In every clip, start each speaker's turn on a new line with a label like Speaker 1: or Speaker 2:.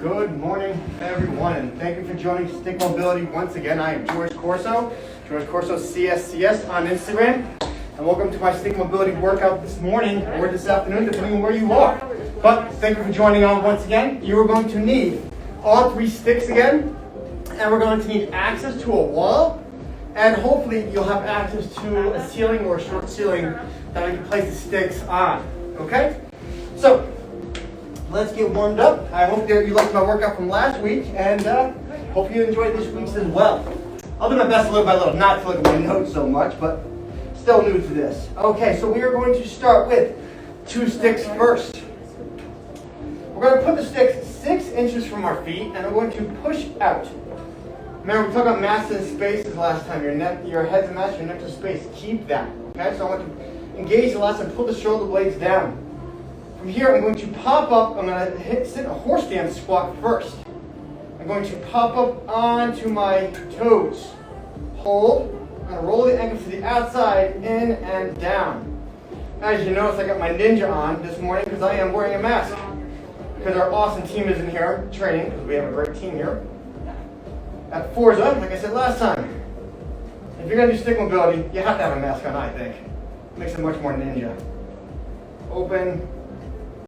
Speaker 1: Good morning, everyone, and thank you for joining Stick Mobility once again. I am Corso, CSCS on Instagram, and welcome to my Stick Mobility workout this morning or this afternoon, depending on where you are. But thank you for joining on once again. You are going to need all 3 sticks again, and we're going to need access to a wall, and hopefully you'll have access to a ceiling or a short ceiling that I can place the sticks on. Okay? So, let's get warmed up. I hope that you liked my workout from last week, and hope you enjoyed this week's as well. I'll do my best little by little, not to look at my notes so much, but still new to this. Okay, so we are going to start with 2 sticks first. We're going to put the sticks 6 inches from our feet, and we're going to push out. Remember, we talked about mass and spaces last time. Your head's a mass, your neck's a space. Keep that. Okay, so I want to engage the lats and pull the shoulder blades down. From here, I'm going to pop up. I'm going to sit in a horse stance squat first. I'm going to pop up onto my toes. Hold. I'm going to roll the ankles to the outside, in and down. As you notice, I got my Ninja on this morning because I am wearing a mask. Because our awesome team is in here training, because we have a great team here. At FORZA, like I said last time, if you're going to do stick mobility, you have to have a mask on, I think. It makes it much more ninja. Open.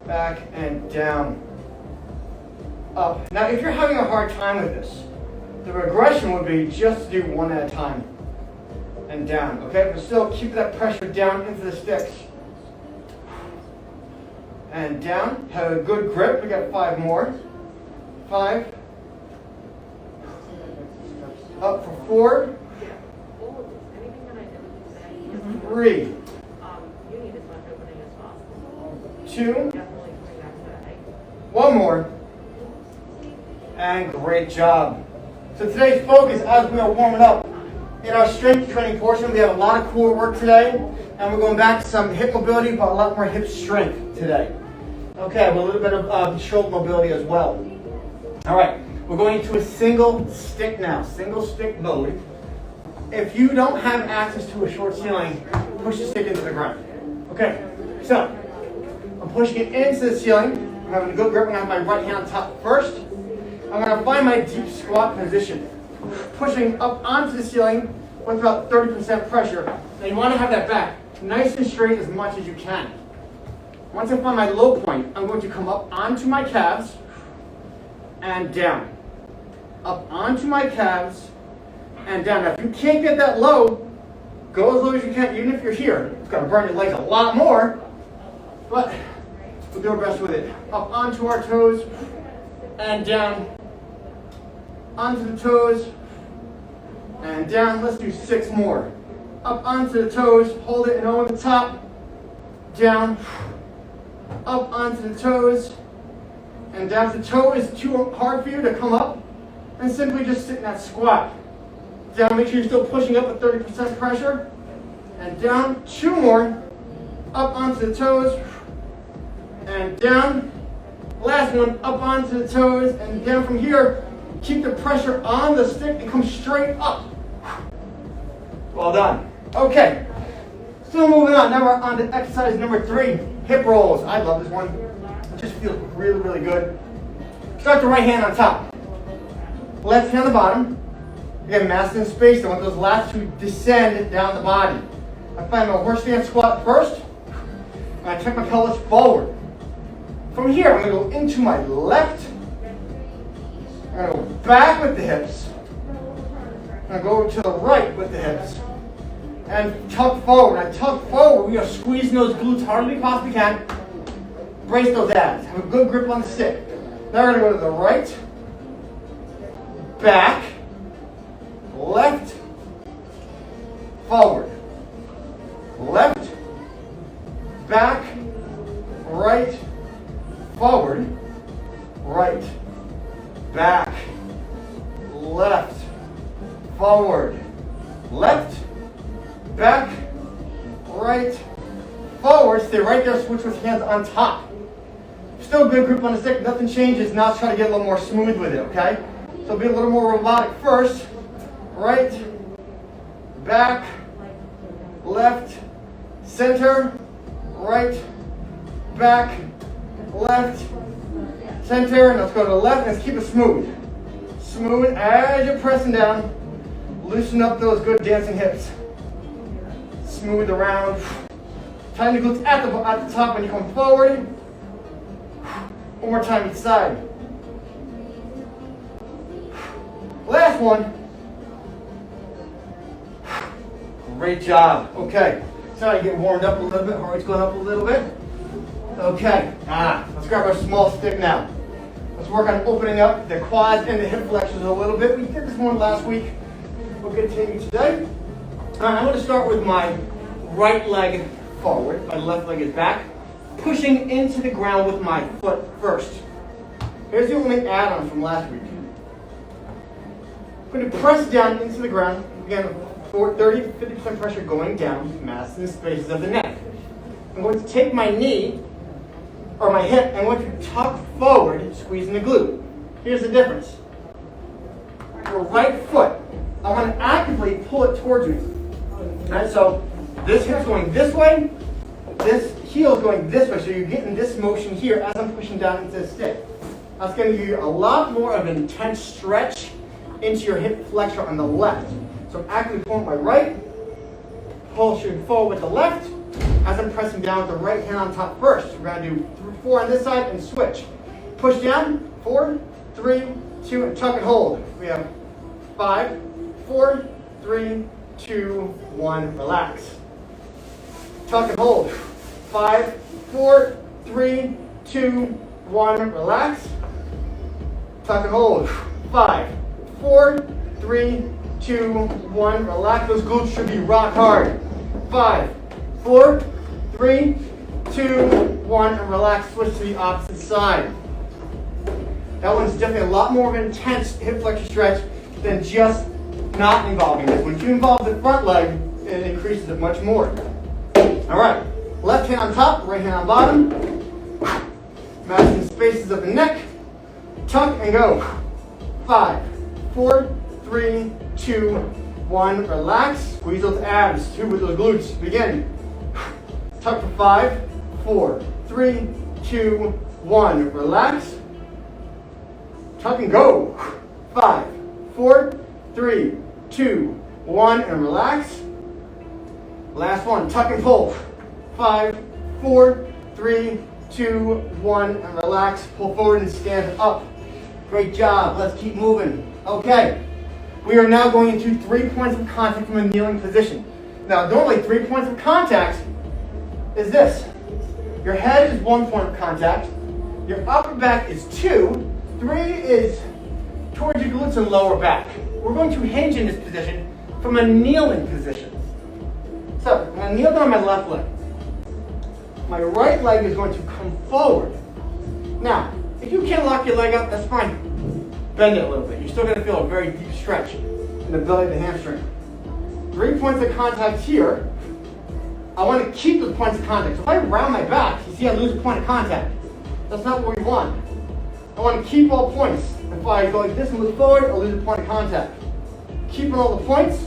Speaker 1: Back and down, up. Now, if you're having a hard time with this, the regression would be just to do 1 at a time and down, okay? But still keep that pressure down into the sticks. And down, have a good grip. We got 5 more. 5. Up for 4. 3. 2. 1 more. And great job. So today's focus, as we are warming up, in our strength training portion, we have a lot of core work today, and we're going back to some hip mobility, but a lot more hip strength today. Okay, with a little bit of shoulder mobility as well. All right, we're going to a single stick now, single stick mode. If you don't have access to a short ceiling, push the stick into the ground. Okay, so I'm pushing it into the ceiling. I'm having a good grip. I'm going to have my right hand on top first. I'm going to find my deep squat position. Pushing up onto the ceiling with about 30% pressure. Now you want to have that back nice and straight as much as you can. Once I find my low point, I'm going to come up onto my calves and down. Up onto my calves and down. Now if you can't get that low, go as low as you can, even if you're here. It's going to burn your legs a lot more, but we'll do our best with it. Up onto our toes and down. Onto the toes and down. Let's do 6 more. Up onto the toes, hold it and over the top. Down. Up onto the toes and down. If the toe is too hard for you to come up, and simply just sit in that squat. Down, make sure you're still pushing up with 30% pressure. And down. 2 more. Up onto the toes and down. Last one, up onto the toes and down. From here, keep the pressure on the stick and come straight up. Well done. Okay, still moving on. Now we're on to exercise number 3, hip rolls. I love this one. It just feels really, really good. Start the right hand on top. Left hand on the bottom. Again, mass and space. I want those lats to descend down the body. I find my horse stance squat first. And I tuck my pelvis forward. From here, I'm going to go into my left. I'm going to go back with the hips. I'm going to go to the right with the hips. And tuck forward. I tuck forward. We are squeezing those glutes hard as we possibly can. Brace those abs. Have a good grip on the stick. Now we're going to go to the right, back, left, forward. Left, back, right, forward, right, back, left, forward, left, back, right, forward. Stay right there, switch with hands on top. Still good grip on the stick, nothing changes. Now let's try to get a little more smooth with it, okay? So be a little more robotic first. Right, back, left, center, right, back, left, Center, and let's go to the left, and let's keep it smooth. Smooth as you're pressing down. Loosen up those good dancing hips. Smooth around. Tighten the glutes at the top when you come forward. One more time each side. Last one. Great job. Okay. So now you get warmed up a little bit. Heart's going up a little bit. Okay. Let's grab our small stick now. Let's work on opening up the quads and the hip flexors a little bit. We did this one last week. We'll continue today. I'm going to start with my right leg forward. My left leg is back. Pushing into the ground with my foot first. Here's the only add-on from last week. I'm going to press down into the ground. Again, for 30 to 50% pressure going down, mass in the spaces of the neck. I'm going to take my knee, or my hip, and I'm going to tuck forward, squeezing the glute. Here's the difference. Your right foot, I want to actively pull it towards me. Alright, so this hip's going this way, this heel is going this way, so you're getting this motion here as I'm pushing down into the stick. That's going to give you a lot more of an intense stretch into your hip flexor on the left. So I'm actively pulling my right, pushing forward with the left, as I'm pressing down with the right hand on top first. We're going to do 4 on this side and switch. Push down, 4, 3, 2, and tuck and hold. We have 5, 4, 3, 2, 1, relax. Tuck and hold. 5, 4, 3, 2, 1, relax. Tuck and hold. 5, 4, 3, 2, 1, relax. Those glutes should be rock hard. 5, 4, 3, 2, 1, and relax. Switch to the opposite side. That one's definitely a lot more of an intense hip flexor stretch than just not involving this. When you involve the front leg, it increases it much more. All right, left hand on top, right hand on bottom. Matching the spaces of the neck. Tuck and go. 5, 4, 3, 2, 1. Relax. Squeeze those abs. 2 with those glutes. Begin. Tuck for 5, 4, 3, 2, 1. Relax. Tuck and go. 5, 4, 3, 2, 1. And relax. Last one. Tuck and pull. 5, 4, 3, 2, 1. And relax. Pull forward and stand up. Great job. Let's keep moving. Okay. We are now going into 3 points of contact from a kneeling position. Now, normally 3 points of contact is this. Your head is 1 point of contact. Your upper back is 2. 3 is towards your glutes and lower back. We're going to hinge in this position from a kneeling position. So, I'm going to kneel down on my left leg. My right leg is going to come forward. Now, if you can't lock your leg up, that's fine. Bend it a little bit. You're still going to feel a very deep stretch in the belly of the hamstring. 3 points of contact here. I want to keep those points of contact. So if I round my back, you see I lose a point of contact. That's not what we want. I want to keep all points. If I go like this and move forward, I'll lose a point of contact. Keeping all the points,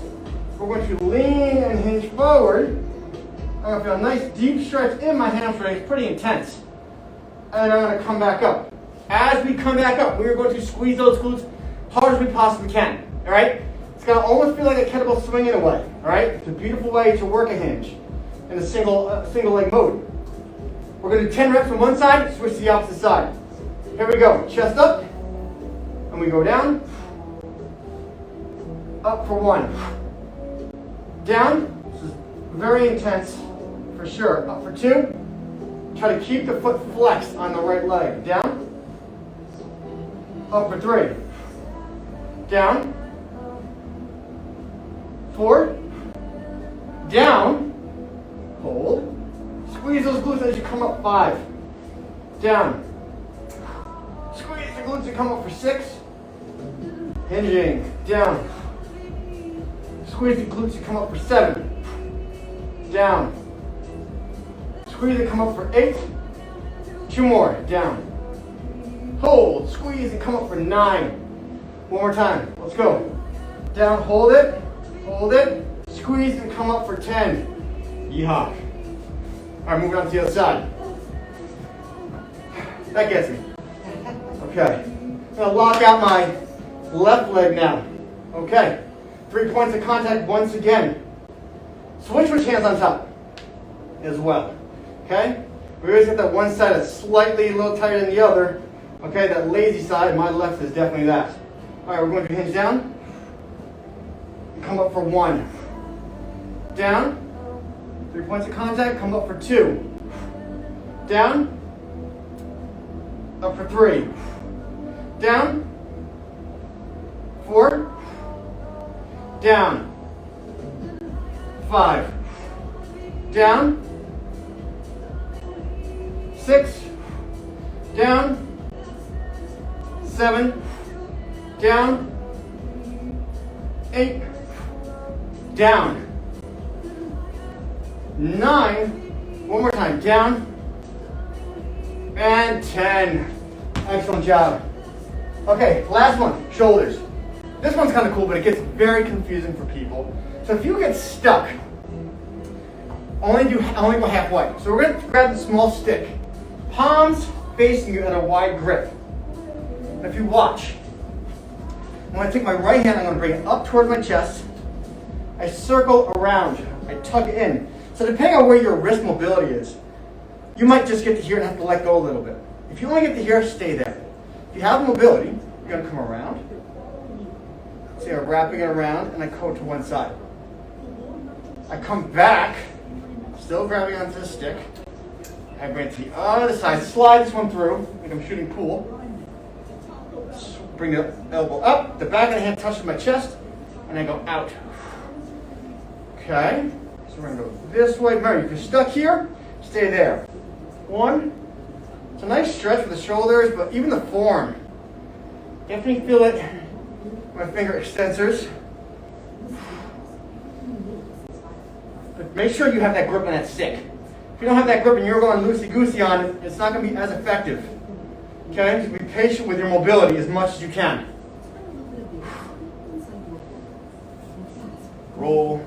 Speaker 1: we're going to lean and hinge forward. I'm going to feel a nice deep stretch in my hamstring. It's pretty intense. And I'm going to come back up. As we come back up, we are going to squeeze those glutes hard as we possibly can. All right? It's going to almost feel like a kettlebell swing in a way. All right? It's a beautiful way to work a hinge in a single leg mode. We're going to do 10 reps on one side, switch to the opposite side. Here we go. Chest up, and we go down. Up for 1. Down. This is very intense for sure. Up for 2. Try to keep the foot flexed on the right leg. Down. Up for 3. Down. 4. Down. Hold. Squeeze those glutes as you come up. 5. Down. Squeeze the glutes and come up for 6. Hinging. Down. Squeeze the glutes and come up for 7. Down. Squeeze and come up for 8. 2 more. Down. Hold. Squeeze and come up for 9. One more time. Let's go. Down. Hold it. Hold it. Squeeze and come up for 10. Yeehaw. All right, moving on to the other side. That gets me. Okay. I'm going to lock out my left leg now. Okay. 3 points of contact once again. Switch hands on top as well. Okay? We always get that one side that's slightly a little tighter than the other. Okay, that lazy side, my left is definitely that. All right, we're going to hinge down. Come up for 1. Down. 3 points of contact, come up for 2. Down. Up for 3. Down. 4. Down. 5. Down. 6. Down. 7. Down. 8. Down. 9. One more time. Down. And 10. Excellent job. Okay, last one. Shoulders. This one's kind of cool, but it gets very confusing for people. So if you get stuck, only go halfway. So we're going to grab the small stick. Palms facing you at a wide grip. And if you watch, I'm going to take my right hand, I'm going to bring it up towards my chest. I circle around. I tuck it in. So depending on where your wrist mobility is, you might just get to here and have to let go a little bit. If you only get to here, stay there. If you have mobility, you're going to come around. See, I'm wrapping it around, and I go to one side. I come back, still grabbing onto the stick. I bring it to the other side, slide this one through, like I'm shooting pool. Bring the elbow up, the back of the hand touches my chest, and I go out. Okay, so we're gonna go this way. Remember, if you're stuck here, stay there. 1. It's a nice stretch for the shoulders, but even the forearm. Definitely feel it. My finger extensors. But make sure you have that grip on that stick. If you don't have that grip and you're going loosey-goosey on it, it's not going to be as effective. Okay? Just be patient with your mobility as much as you can. Roll.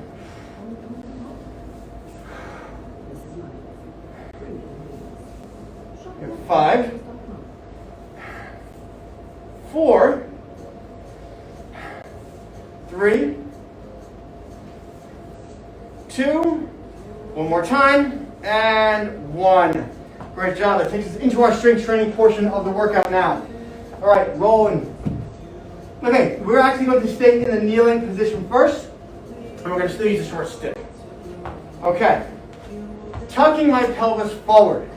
Speaker 1: And 5. 4. 3. 2. One more time. And 1. Great job. That takes us into our strength training portion of the workout now. All right, rolling. Okay, we're actually going to stay in the kneeling position first, and we're going to still use a short stick. Okay. Tucking my pelvis forward.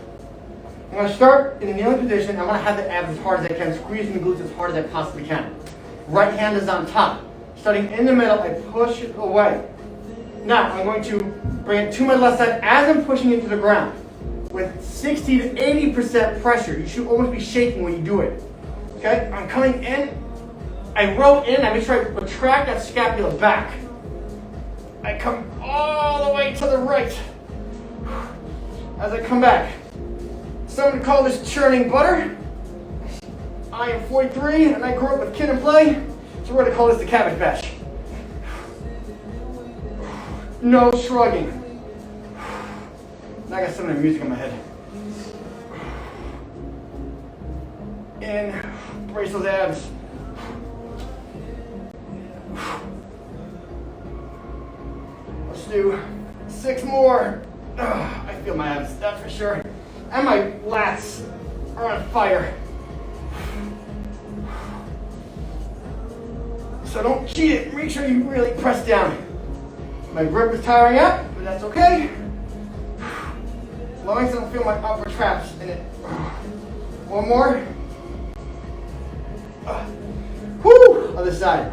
Speaker 1: I'm going to start in the kneeling position. I'm going to have the abs as hard as I can, squeezing the glutes as hard as I possibly can. Right hand is on top. Starting in the middle, I push it away. Now, I'm going to bring it to my left side as I'm pushing it to the ground. With 60 to 80% pressure. You should almost be shaking when you do it. Okay? I'm coming in. I row in. I make sure I retract that scapula back. I come all the way to the right. As I come back. Some would call this churning butter. I am 43 and I grew up with Kid and Play. So we're going to call this the Cabbage Patch. No shrugging. Now I got some of the music in my head. In, brace those abs. Let's do 6 more. I feel my abs, that's for sure. And my lats are on fire. So don't cheat it, make sure you really press down. My grip is tiring out, but that's okay. As long as I don't feel my upper traps in it. 1 more. Whoo! Other side.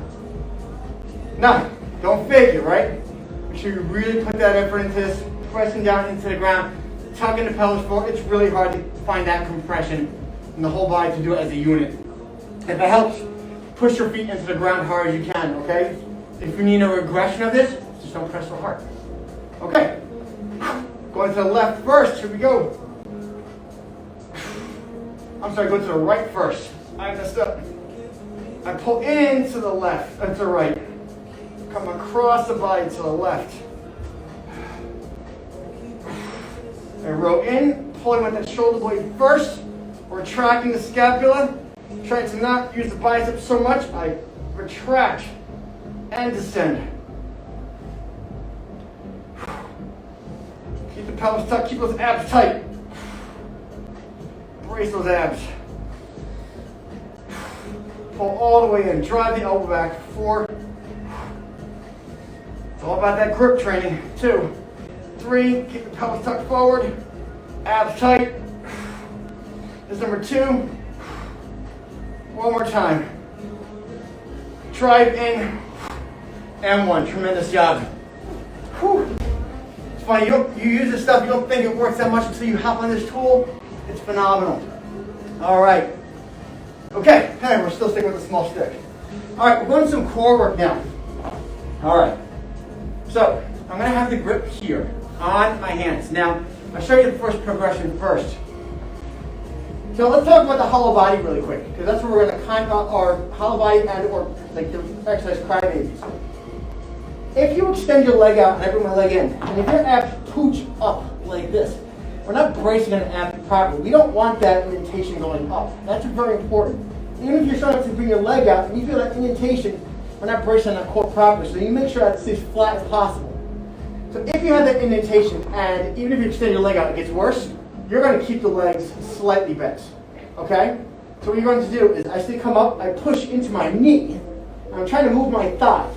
Speaker 1: Now, don't fake it, right? Make sure you really put that effort into this, pressing down into the ground, tucking the pelvis forward. It's really hard to find that compression in the whole body to do it as a unit. If it helps, push your feet into the ground hard as you can, okay? If you need a regression of this, just don't press so hard. Okay. Going to the left first. Here we go. I'm sorry, go to the right first. I messed up. I pull in to the left, to the right. Come across the body to the left. I row in, pulling with that shoulder blade first, retracting the scapula, Trying to not use the biceps so much, I retract and descend. Keep the pelvis tucked, keep those abs tight. Brace those abs. Pull all the way in, drive the elbow back. 4. It's all about that grip training. 2, 3, keep the pelvis tucked forward, abs tight. This is number 2. One more time. Drive in and 1. Tremendous job. Whew. It's funny, you use this stuff, you don't think it works that much until you hop on this tool. It's phenomenal. All right. Okay, hey, we're still sticking with the small stick. All right, we're going to some core work now. All right. So I'm going to have the grip here on my hands. Now, I'll show you the first progression first. So let's talk about the hollow body really quick, because that's where we're going to kind of our hollow body and or like the exercise crybabies. If you extend your leg out and I bring my leg in, and if your abs pooch up like this, we're not bracing an ab properly. We don't want that indentation going up. That's very important. Even if you're starting to bring your leg out and you feel that indentation, we're not bracing that core properly. So you make sure that it stays flat as possible. So if you have that indentation, and even if you extend your leg out, it gets worse, you're going to keep the legs slightly bent. Okay? So what you're going to do is, as they come up, I push into my knee. And I'm trying to move my thigh.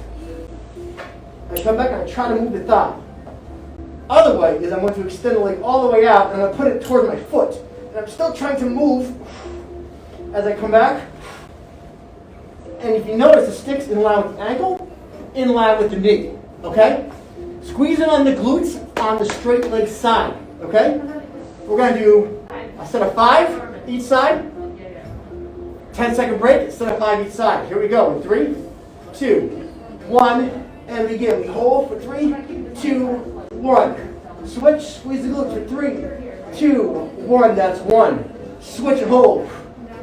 Speaker 1: I come back and I try to move the thigh. Other way is I'm going to extend the leg all the way out and I'm going to put it toward my foot. And I'm still trying to move as I come back. And if you notice, the stick's in line with the ankle, in line with the knee. Okay? Squeeze it on the glutes on the straight leg side. Okay? We're going to do a set of 5 each side. 10-second break, set of 5 each side. Here we go. 3, 2, 1, and begin. We hold for 3, 2, 1. Switch, squeeze the glutes for 3, 2, 1. That's 1. Switch and hold.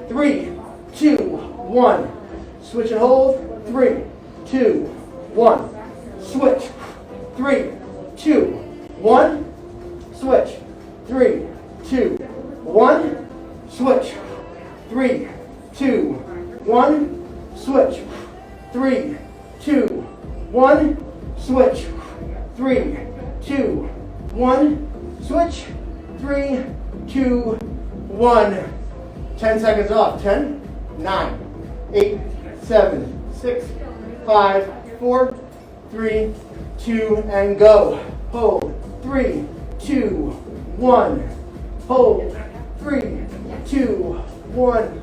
Speaker 1: 3, 2, 1. Switch and hold. 3, 2, 1. Switch. 3, 2, 1. Switch. 3, 2, 1. Switch. 3, 2, 1. Switch. 3, 2, 1. Switch. 3, 2, 1. Switch. 3, 2, 1. 10 seconds off. 10, 9, 8, 7, 6, 5, 4, 3, 2, and go. Hold. 3, 2, 1. Hold. 3, 2, 1.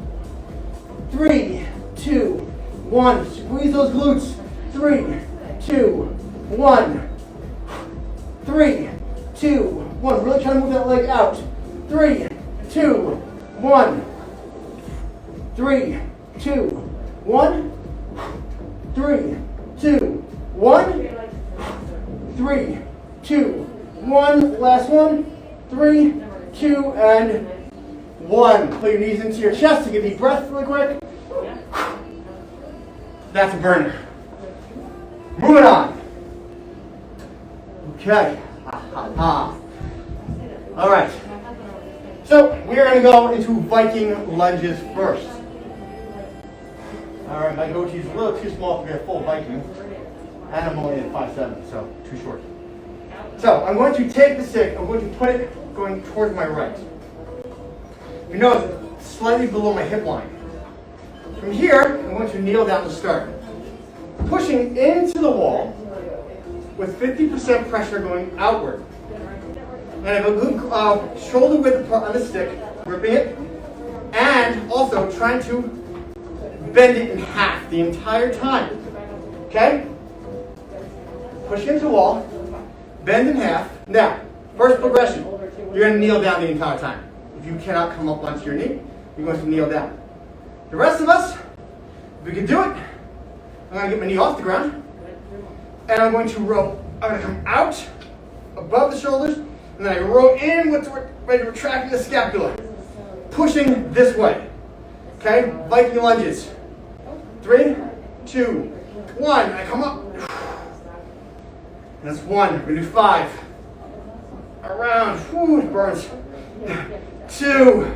Speaker 1: 3, 2, 1. Squeeze those glutes. 3, 2, 1. 3, 2, 1. Really try to move that leg out. 3, 2, 1. 3, 2, 1. 3, 2, 1. 3, 2, 1. Last one. 3, 2, and 1. Pull your knees into your chest. Take a deep breath really quick. That's a burner. Moving on. Okay. All right. So we're going to go into Viking lunges first. All right, my goatee's a little too small to be a full Viking. And I'm only at 5'7", so too short. So I'm going to take the stick, I'm going to put it going towards my right. You notice it's slightly below my hip line. From here, I'm going to kneel down to start. Pushing into the wall with 50% pressure going outward. And I have a good shoulder width on the stick, gripping it, and also trying to bend it in half the entire time. Okay? Push into the wall, bend in half. Now, first progression, you're going to kneel down the entire time. If you cannot come up onto your knee, you're going to kneel down. The rest of us, if we can do it, I'm going to get my knee off the ground, and I'm going to row. I'm going to come out above the shoulders, and then I row in with retracting the scapula, pushing this way. Okay, Viking lunges. 3, 2, 1. I come up. That's 1. We're going to do 5. Around. Whew, it burns. 2.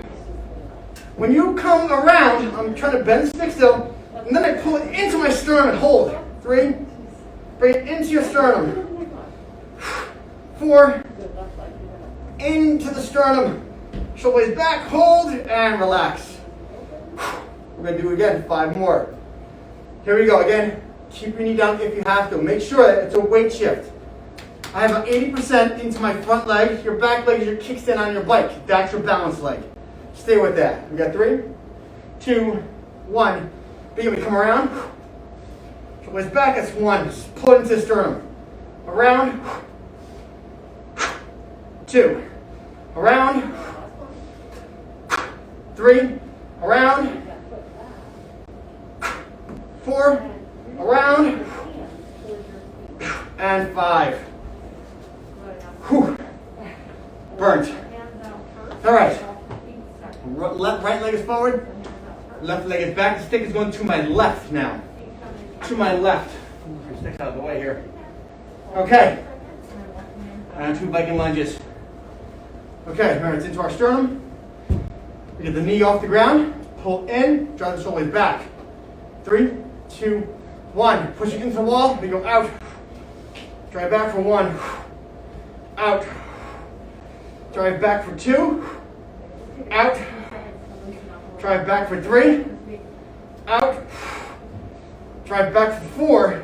Speaker 1: When you come around, I'm trying to bend the stick still, and then I pull it into my sternum and hold. 3, bring it into your sternum. 4, into the sternum. Shoulders back, hold, and relax. We're going to do it again, 5 more. Here we go again. Keep your knee down if you have to. Make sure that it's a weight shift. I have an 80% into my front leg. Your back leg is your kickstand on your bike. That's your balance leg. Stay with that. We got 3, 2, 1. Begin to come around. Shoulders back, that's 1. Just pull it into the sternum. Around. 2. Around. 3. Around. 4. Around. And 5. Whew. Burnt. All right. Right leg is forward. Left leg is back. The stick is going to my left now. To my left. Move your sticks out of the way here. Okay. And 2 Viking lunges. Okay, remember it's into our sternum. We get the knee off the ground. Pull in. Drive the shoulders back. 3, 2, 1. Push it into the wall. We go out. Drive back for 1. Out. Drive back for 2. Out. Drive back for 3. Out. Drive back for 4.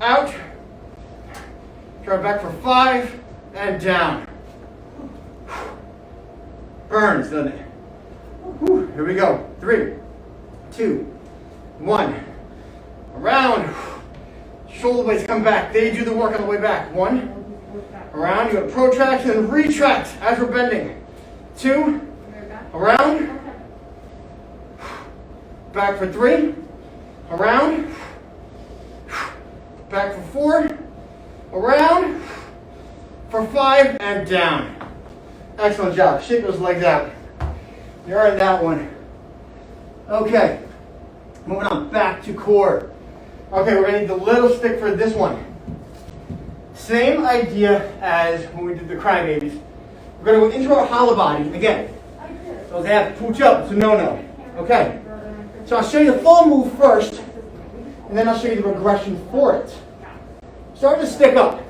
Speaker 1: Out. Drive back for 5. And down. Burns, doesn't it? Whew. Here we go. 3, 2, 1. Around. Shoulder blades come back. They do the work on the way back. 1. Around. You go to protract and retract as we're bending. 2. Around. Back for 3. Around. Back for 4. Around. For 5 and down. Excellent job. Shake those legs out. You're in that one. Okay. Moving on back to core. Okay, we're going to need the little stick for this one. Same idea as when we did the crybabies. We're going to go into our hollow body again. So they have to pooch up. It's a no-no. Okay. So I'll show you the full move first, and then I'll show you the regression for it. Start to stick up.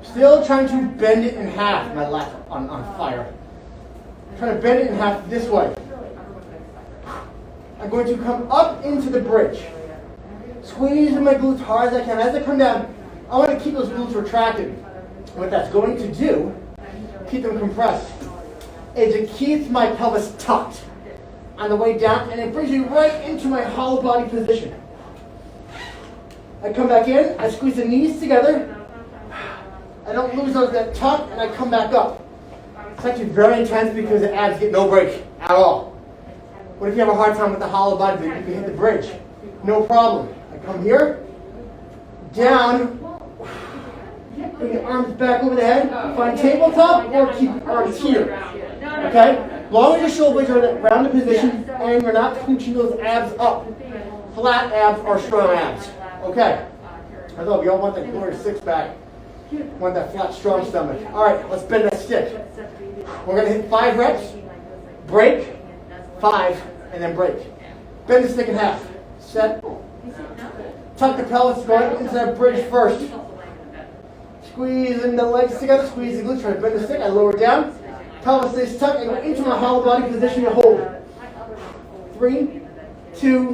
Speaker 1: Still trying to bend it in half. My left on fire. Trying to bend it in half this way. I'm going to come up into the bridge. Squeeze my glutes hard as I can. As I come down, I want to keep those glutes retracted. What that's going to do, keep them compressed, is it keeps my pelvis tucked on the way down, and it brings me right into my hollow body position. I come back in, I squeeze the knees together. I don't lose those that tuck, and I come back up. It's actually very intense because the abs get no break at all. What if you have a hard time with the hollow body? You can hit the bridge. No problem. I come here, down, bring your arms back over the head, find tabletop, or keep your arms here. Okay? As long as your shoulder blades are in that rounded position and you're not punching those abs up. Flat abs are strong abs. Okay? I thought we all want that glorious six-pack. Want that flat, strong stomach. All right, let's bend that stick. We're going to hit 5 reps, break, 5, and then break. Bend the stick in half. Set. Tuck the pelvis, going into that bridge first. Squeezing the legs together, squeeze the glutes, try to bend the stick. I lower it down. Pelvis stays tucked. I go into my hollow body position to hold. 3, 2,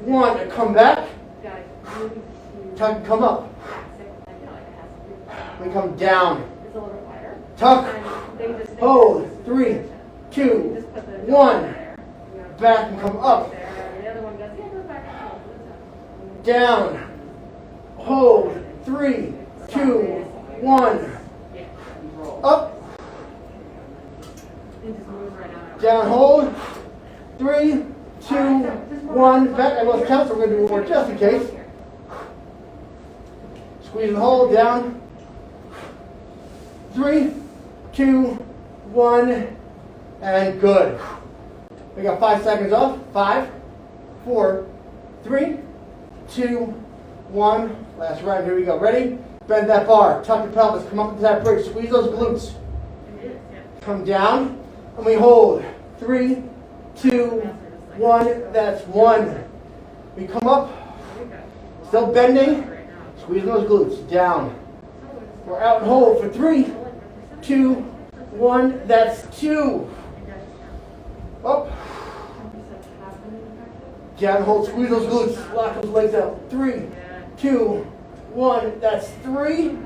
Speaker 1: 1. I come back. Tuck and come up. We come down. Tuck. Hold. 3, 2, 1. Back and come up. Down. Hold. 3, 2, 1. Up. Down, hold. 3, 2, 1. Back. I lost count, so we're going to do one more just in case. Squeeze and hold. Down. 3, 2, 1. And good. We got 5 seconds off. 5, 4, 3, 2, 1. Last round. Here we go. Ready? Bend that bar. Tuck the pelvis. Come up into that bridge. Squeeze those glutes. Come down. And we hold. 3, 2, 1. That's 1. We come up, still bending, squeeze those glutes, down. We're out and hold for 3, 2, 1. That's 2. Up. Down, hold, squeeze those glutes, lock those legs out. 3, 2, 1. That's 3.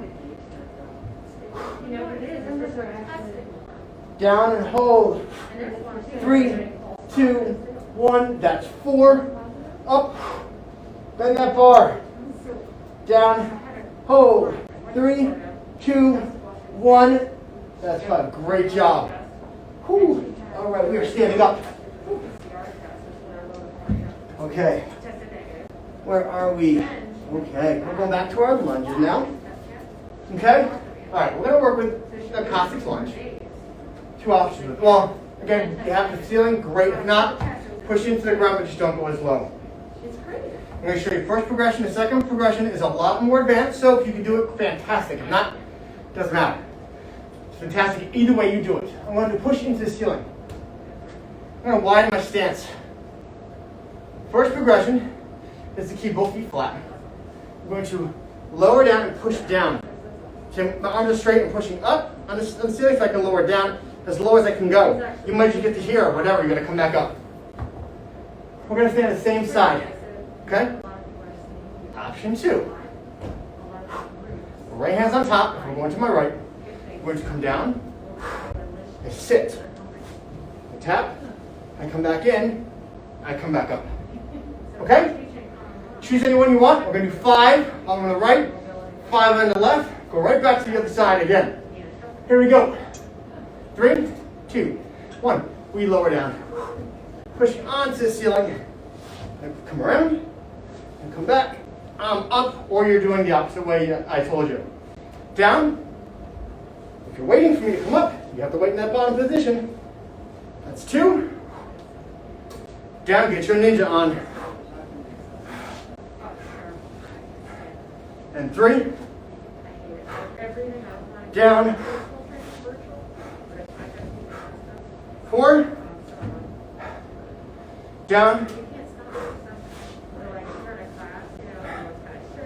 Speaker 1: Down and hold. 3, 2, 1. That's 4. Up. Bend that bar. Down. Hold. 3, 2, 1. That's 5. Great job. Whew. All right, we are standing up. Okay. Where are we? Okay, we're going back to our lunges now. Okay? All right, we're going to work with a Cossack lunge. 2 options. Well, again, if you have the ceiling, great. If not, push into the ground, but just don't go as low. I'm going to show you first progression. The second progression is a lot more advanced, so if you can do it, fantastic. If not, it doesn't matter. It's fantastic either way you do it. I want to push into the ceiling. I'm going to widen my stance. First progression is to keep both feet flat. I'm going to lower down and push down. So my arms are straight and pushing up on the ceiling so I can lower down as low as I can go. You might just get to here or whatever, you're going to come back up. We're going to stand on the same side. Okay? Option 2. Right hand's on top. If we're going to my right, we're going to come down and sit. I tap, I come back in, I come back up. Okay? Choose any one you want. We're going to do 5 on the right, 5 on the left. Go right back to the other side again. Here we go. 3, 2, 1. We lower down. Push onto the ceiling. And come around and come back. Up, or you're doing the opposite way I told you. Down. If you're waiting for me to come up, you have to wait in that bottom position. That's 2. Down, get your ninja on. And 3. Down. 4. Down.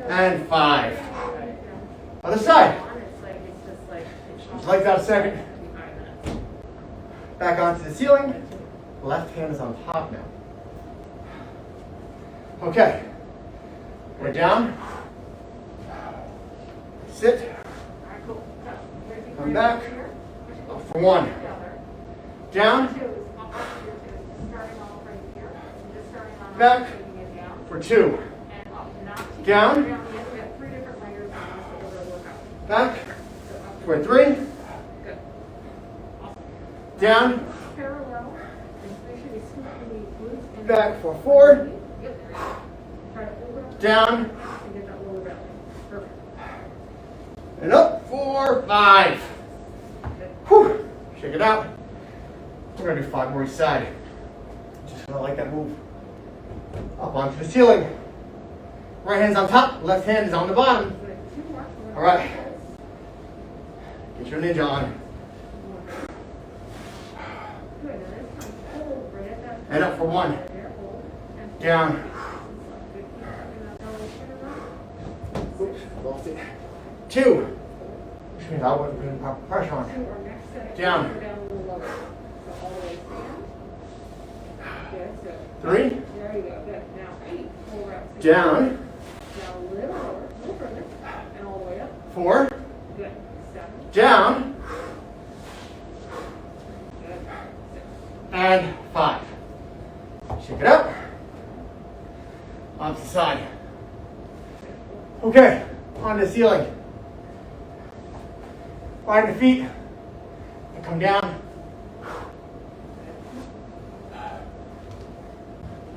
Speaker 1: And 5. Other side. Just like that a second. Back onto the ceiling. Left hand is on top now. Okay. We're down. Sit. Come back. Up for 1. Down. Back for 2. Down. Back for 3. Down. Back for 4. Down. And up for 5. Whew. Shake it out. We're going to do 5 more each side. Just going to like that move. Up onto the ceiling. Right hand's on top, left hand is on the bottom. All right. Get your ninja on. And up for 1. Down. Oops, lost it. 2. Which means I wasn't putting proper pressure on. Down. 3. Down. 4. Down. And 5. Shake it up. Onto the side. Okay, on the ceiling. Widen the feet. And come down.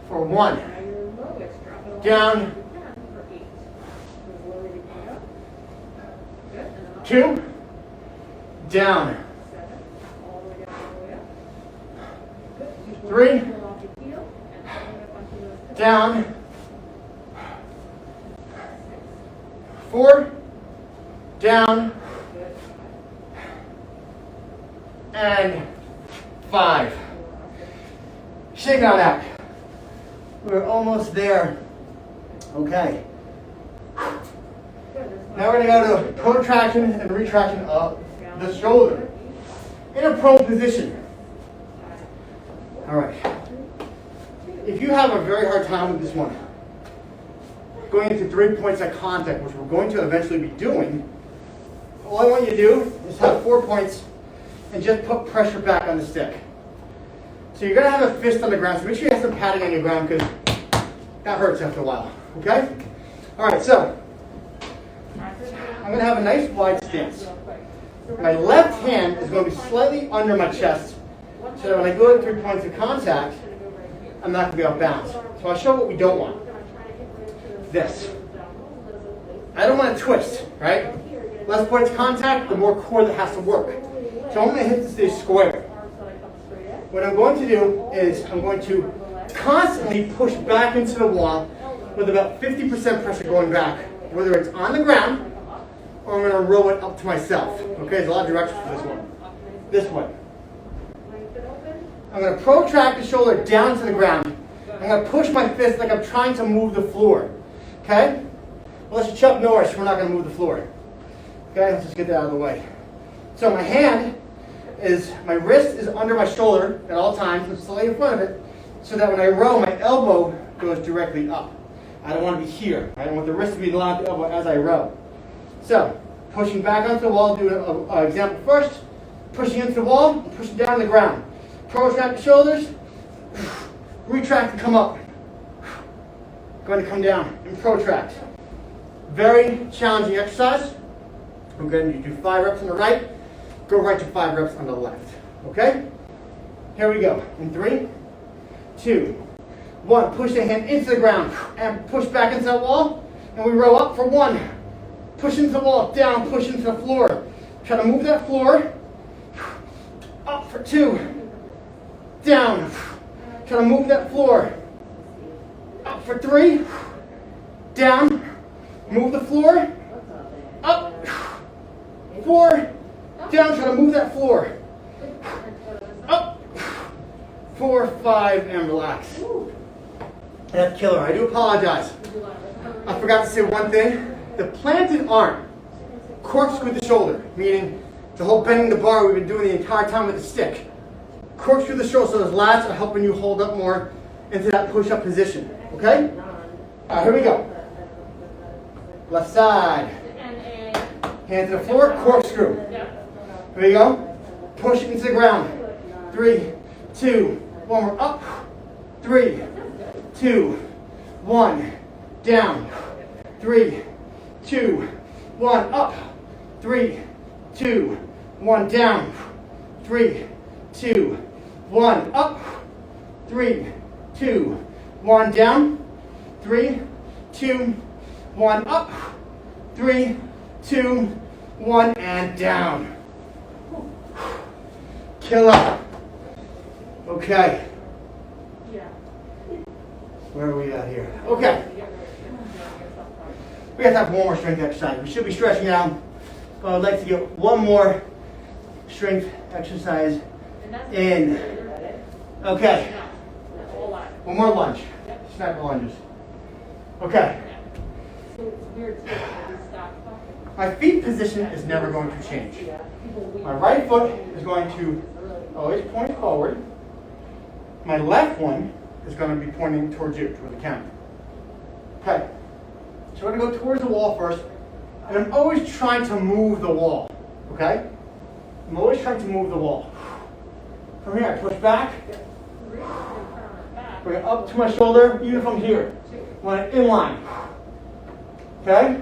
Speaker 1: For 1. Down. 2. Down. 3. Down. 4. Down. And 5. Shake on that. We're almost there. Okay. Now we're going to go to protraction and retraction of the shoulder in a prone position. All right. If you have a very hard time with this one, going into 3 points of contact, which we're going to eventually be doing, all I want you to do is have 4 points and just put pressure back on the stick. So you're going to have a fist on the ground, so make sure you have some padding on your ground because that hurts after a while, okay? All right, so I'm going to have a nice wide stance. My left hand is going to be slightly under my chest so that when I go to 3 points of contact, I'm not going to be out of bounds. So I'll show what we don't want. This. I don't want to twist, right? Less points of contact, the more core that has to work. So I'm going to hit this thing square. What I'm going to do is I'm going to constantly push back into the wall with about 50% pressure going back, whether it's on the ground or I'm going to roll it up to myself. Okay, there's a lot of directions for this one. This way. I'm going to protract the shoulder down to the ground. I'm going to push my fist like I'm trying to move the floor. Okay? Well, let's Chuck Norris, we're not going to move the floor. Okay, let's just get that out of the way. So my wrist is under my shoulder at all times, it's slightly in front of it, so that when I row, my elbow goes directly up. I don't want to be here. I don't want the wrist to be aligned with the elbow as I row. So, pushing back onto the wall, do an example first. Pushing into the wall, pushing down the ground. Protract the shoulders, retract and come up. Going to come down and protract. Very challenging exercise. I'm going to do 5 reps on the right, go right to 5 reps on the left. Okay? Here we go. In 3, 2, 1. Push the hand into the ground and push back into that wall. And we row up for 1. Push into the wall, down, push into the floor. Try to move that floor. Up for 2. Down. Try to move that floor. Up for 3. Down. Move the floor. Up. 4. Down. Try to move that floor. Up. 4, 5, and relax. That's killer. I do apologize. I forgot to say one thing. The planted arm corkscrew the shoulder, meaning the whole bending the bar we've been doing the entire time with the stick. Corkscrew the shoulder so those lats are helping you hold up more into that push-up position. Okay? All right, here we go. Left side. Hand to the floor, corkscrew. Here we go. Push it into the ground. 3, 2, 1 more up. 3, 2, 1 down. 3, 2, 1 up. 3, 2, 1 down. 3, 2, 1 up. 3, 2, 1 down. 3, 2, 1 up. 3, 2, 1 and down. Killer. Okay. Where are we at here? Okay. We have to have one more strength exercise. We should be stretching out. But I'd like to get one more strength exercise in. Okay. One more lunge. Sniper lunges. Okay. My feet position is never going to change. My right foot is going to always point forward. My left one is going to be pointing towards you, toward the camera. Okay. So we're going to go towards the wall first. And I'm always trying to move the wall. Okay? I'm always trying to move the wall. From here, I push back. Bring it up to my shoulder, even from here. When I'm in line. Okay?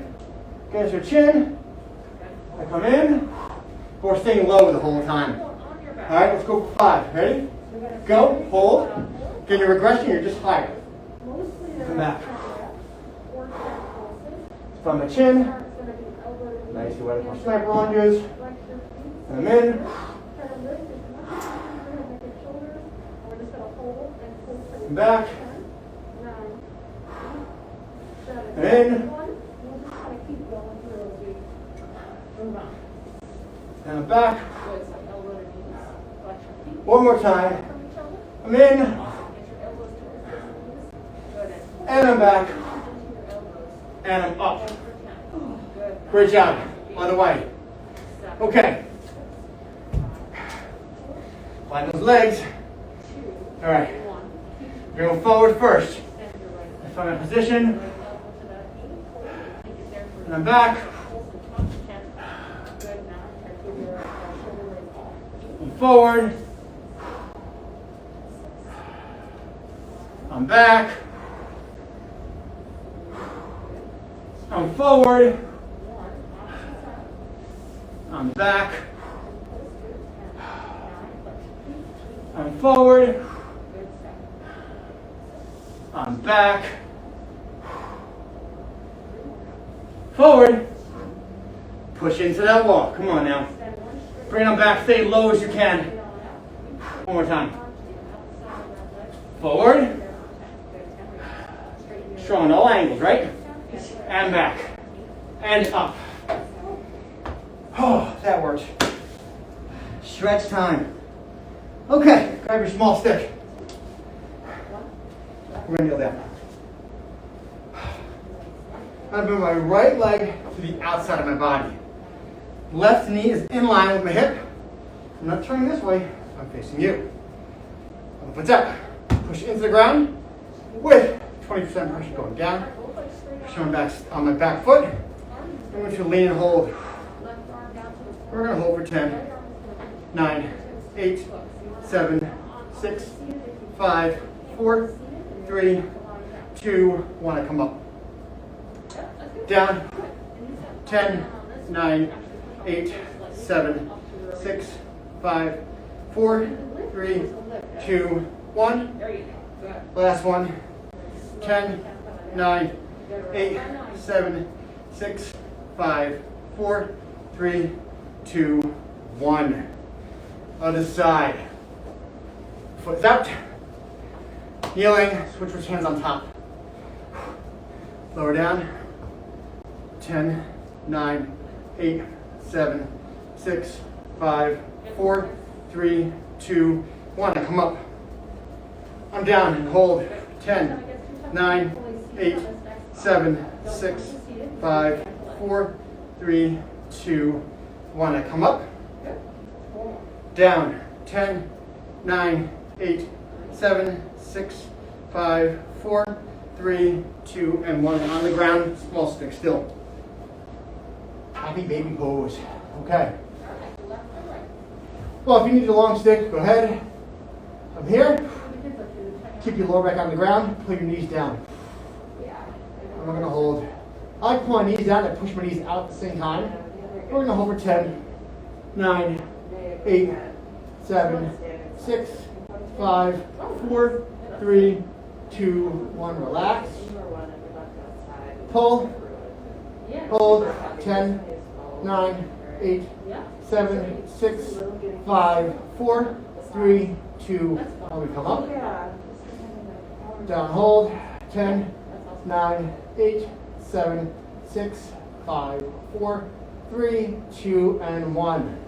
Speaker 1: Against your chin. I come in. But we're staying low the whole time. Alright, let's go for 5. Ready? Go. Hold. Get your regression, you're just higher. Come back. From the chin. Nice, you went for sniper lunges. And I'm in. And back. And in. And I'm back. One more time. I'm in. And I'm back. And I'm up. Great job. On the way. Okay. Line those legs. All right. We're going forward first. I find my position. And I'm back. And forward. I'm back. I'm forward. I'm back. I'm forward. I'm back. Forward. Push into that wall. Come on now. Bring them back. Stay low as you can. One more time. Forward. Strong in all angles, right? And back. And up. Oh, that worked. Stretch time. Okay, grab your small stick. We're going to kneel down. I'm going to bring my right leg to the outside of my body. Left knee is in line with my hip. I'm not turning this way. I'm facing you. Opens up. Push into the ground with 20% pressure going down. Push on my back foot. I'm going to lean and hold. We're going to hold for 10, 9, 8, 7, 6, 5, 4, 3, 2, 1. I come up. Down. 10, 9, 8, 7, 6, 5, 4, 3, 2, 1. Last one. 10, 9, 8, 7, 6, 5, 4, 3, 2, 1. Other side. Foot's out. Kneeling. Switch with hands on top. Lower down. 10, 9, 8, 7, 6, 5, 4, 3, 2, 1. I come up. I'm down and hold. 10, 9, 8, 7, 6, 5, 4, 3, 2, 1. I come up. Down. 10, 9, 8, 7, 6, 5, 4, 3, 2, and 1. And on the ground, small stick still. Happy baby pose. Okay. Well, if you need a long stick, go ahead. From here, keep your lower back on the ground, pull your knees down. I'm going to hold. I pull my knees down and push my knees out at the same time. We're going to hold for 10, 9, 8, 7, 6, 5, 4, 3, 2, 1. Relax. Pull. Hold. 10, 9, 8, 7, 6, 5, 4, 3, 2, 1. We come up. Down, hold. 10, 9, 8, 7, 6, 5, 4, 3, 2, and 1.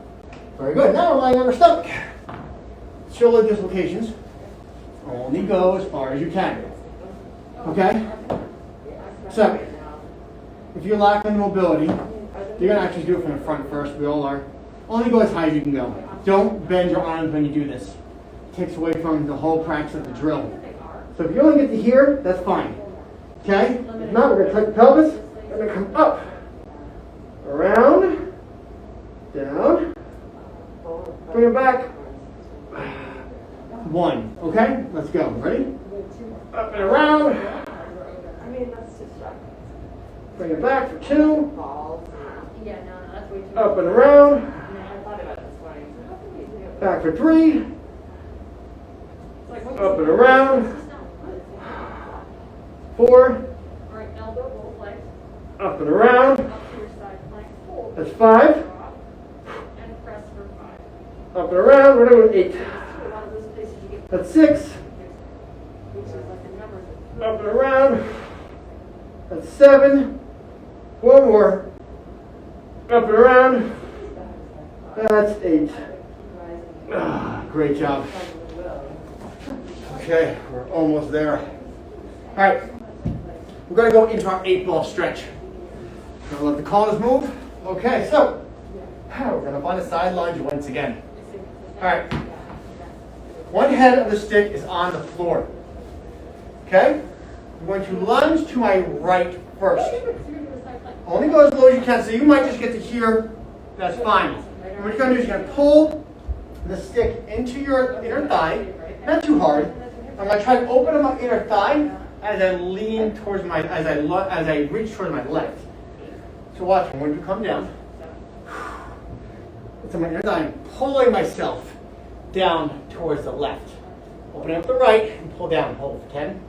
Speaker 1: Very good. Now we're lying on our stomach. Shoulder dislocations. Only go as far as you can. Okay? So, if you're lacking mobility, you're going to actually do it from the front first. We all are. Only go as high as you can go. Don't bend your arms when you do this. It takes away from the whole practice of the drill. So if you only get to here, that's fine. Okay? If not, we're going to tuck the pelvis. We're going to come up, around, down, bring it back. 1. Okay? Let's go. Ready? Up and around. Bring it back for 2. Up and around. Back for 3. Up and around. 4. Up and around. That's 5. Up and around. We're doing 8. That's 6. Up and around. That's 7. 1 more. Up and around. That's 8. Great job. Okay, we're almost there. All right, we're going to go into our 8-ball stretch. Gonna let the corners move. Okay, so we're going to find a side lunge once again. All right. One head of the stick is on the floor. Okay? I'm going to lunge to my right first. Only go as low as you can, so you might just get to here. That's fine. What you're going to do is you're going to pull the stick into your inner thigh, not too hard. I'm going to try to open up my inner thigh as I lean towards my, as I reach towards my left. So watch, I'm going to come down. So my inner thigh, I'm pulling myself down towards the left. Opening up the right and pull down. Hold for 10,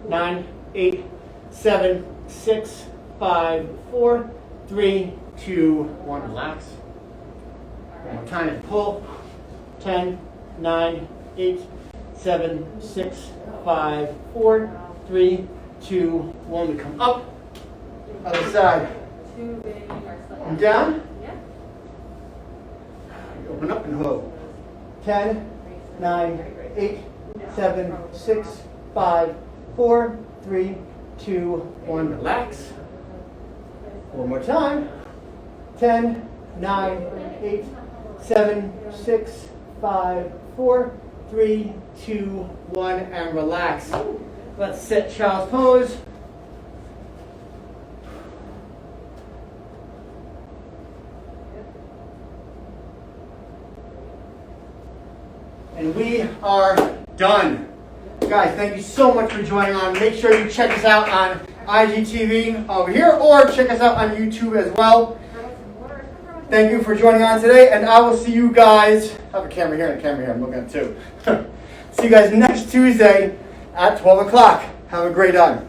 Speaker 1: 9, 8, 7, 6, 5, 4, 3, 2, 1. Relax. One more time and pull. 10, 9, 8, 7, 6, 5, 4, 3, 2, 1. We come up. Other side. And down. Open up and hold. 10, 9, 8, 7, 6, 5, 4, 3, 2, 1. Relax. One more time. 10, 9, 8, 7, 6, 5, 4, 3, 2, 1. And relax. Let's sit child's pose. And we are done. Guys, thank you so much for joining on. Make sure you check us out on IGTV over here or check us out on YouTube as well. Thank you for joining on today, and I will see you guys. I have a camera here and a camera here. I'm looking at two. See you guys next Tuesday at 12 o'clock. Have a great time.